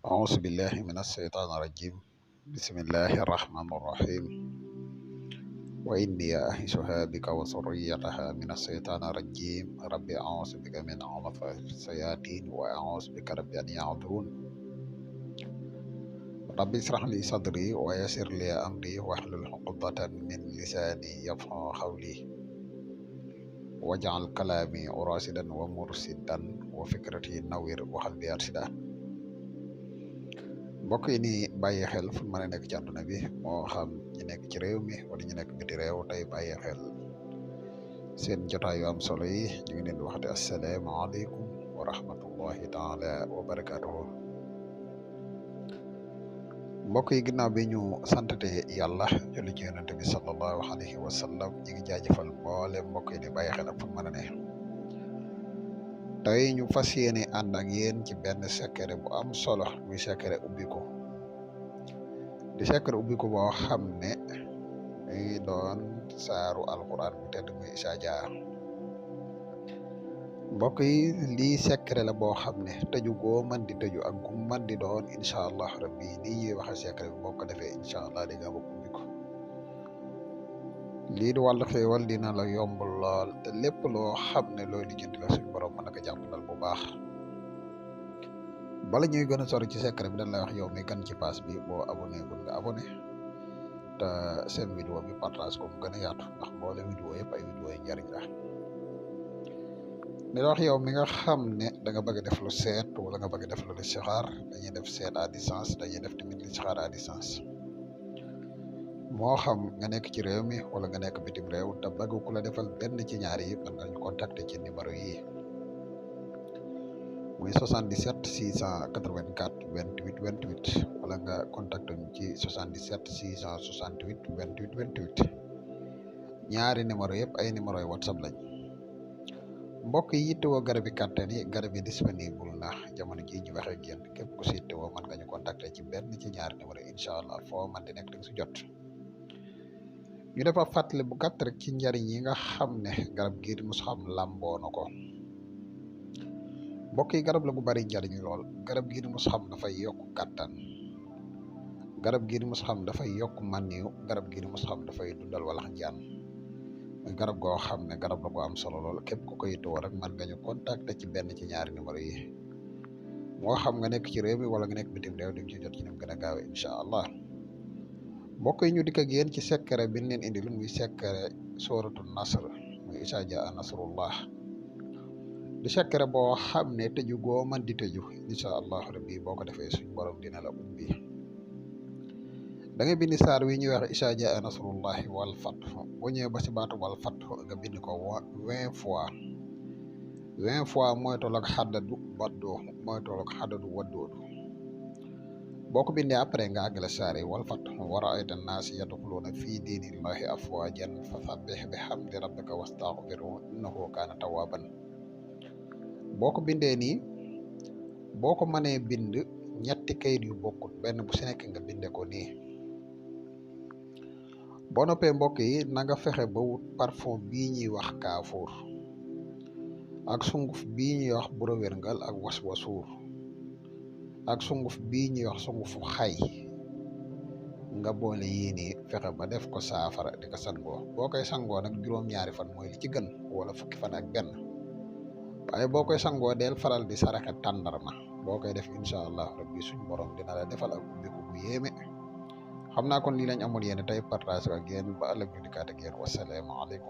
أعوذ بالله من الشيطان الرجيم. بسم الله الرحمن الرحيم. وإني أعيذها بك وذريتها من الشيطان الرجيم. ربي أعوذ بك من همزات الشياطين وأعوذ بك ربي أن يحضرون. ربي اشرح لي صدري ويسر لي أمري واحلل عقدة من لساني يفقهوا قولي واجعل كلامي راشدا ومرشدا وفكرتي نوير وقلبي أرشدا. mbokk yi ni bàyyi xel fu mën a nekk ci àdduna bi moo xam ñi nekk ci réew mi wala ñu nekk biti réew tey bàyyi xel seen jotaay yu am solo yi ñu ngi leen di waxte asalaamaaleykum wa rahmatullahi taala wa barakatuhu. mbokk yi ginnaaw bi ñu santate yàlla julli ci yonente bi sallallahu alayhi wa sallam ñi ngi jaajëfal mboole mbokk yi ni bàyyi xel ak fu mën a ne tey ñu fas yéene ànd ak yéen ci benn secret bu am solo muy secret ubbiku di secret ubbiku boo xam ne muy doon saaru alquran bu tedd muy Issa Dia. mbokk yi lii secret la boo xam ne tëju goo mën di tëju ak gu mën di doon incha allah rabbi lii ñuy waxe secret bi boo ko defee incha allah di nga bëgg ubbiku lii di wàllu xéewal dina la yomb lool te lépp loo xam ne looy lijjanti la suñu borom mën na ko jàppandal bu baax. bala ñuy gën a sori ci secret bi dañ lay wax yow mi gan ci pass bi boo abonné bul nga abonné te seen vidéo bi partage ko mu gën a yaatu ndax mboole vidéo yëpp ay vidéo yi njariñ la. di wax yow mi nga xam ne da nga bëgg def lu seet wala nga bëgg def lu listixaar dañuy def seet à distance dañuy def tamit listixaar à distance. moo xam nga nekk ci réew mi wala nga nekk bitim réew te bëgg ku la defal benn ci ñaari yi mën nga ñu contacter ci numéro yi muy 77 684 28 28 wala nga contacter ñu ci 77 668 28 28 ñaari numéro yëpp ay numéro yi whatsapp lañ. mbokk yi yittewoo garab yi kàttan yi garab yi disponible na jamono ji ñu waxee ak yéen képp ku si yittewoo mën nga ñu contacter ci benn ci ñaari numéro yi incha allah foo man di nekk da nga si jot. ñu defa fàttali bu gàtt rek ci njariñ yi nga xam ne garab gii di Moussxam lamboo na ko. mbokk yi garab la gu bari njariñ lool. garab gii di Moussxam dafay yokk kàttan. garab gii di Moussxam dafay yokk maniyu. garab gii di Moussxam dafay dundal walax njaan. muy garab goo xam ne garab la gu am solo lool képp ku ko yittewoo rek mën nga ñu contacter ci benn ci ñaari numéro yi moo xam nga nekk ci réew mi wala nga nekk bitim réew di nga ci jot ci ni mu gën a gaawe incha allah. mbokk yi ñu dikk ak yéen ci secret bi ñu leen indil muy secret sooratu nasr muy Issa Dia nasrullah di secret boo xam ne tëju goo mën di tëju incha allah rabbi boo ko defee suñ borom dina la ubbi. da ngay bind saar wi ñuy wax Issa Dia nasrullahi wal fathu boo ñëwee ba si baatu wal fathu nga bind ko 20 fois 20 fois mooy toll ak xaddadu baddoo mooy toll ak xaddadu waddoodu. boo ko bindee après nga àggale saar yi wal fathu wa ra'ayta naas yadxuluuna fii diinillahi afwaajan fasabbih bihamdi rabbika wastaghfirhu innahu kaana tawwaaban. boo ko bindee nii boo ko mënee bind ñetti kayit yu bokkut benn bu si nekk nga binde ko nii. boo noppee mbokk yi na nga fexe ba wut parfum bii ñuy wax kaafuur ak sunguf bii ñuy wax burowergal ak waswasuur ak sunguf bii ñuy wax sungufu xay nga boole yii nii fexe ba def ko saafara di ko sangoo. boo koy sangoo nag juróom-ñaari fan mooy li ci gën wala fukki fan ak benn waaye boo koy sangoo del faral di saraxe tàndarma boo koy def incha allah rabbi suñ borom dina la defal ak ubbiku bu yéeme. xam naa kon lii lañ amul yéen tey partage ak yéen ba ëllëg ñu dikkaat ak yéen wasalaamaaleykum.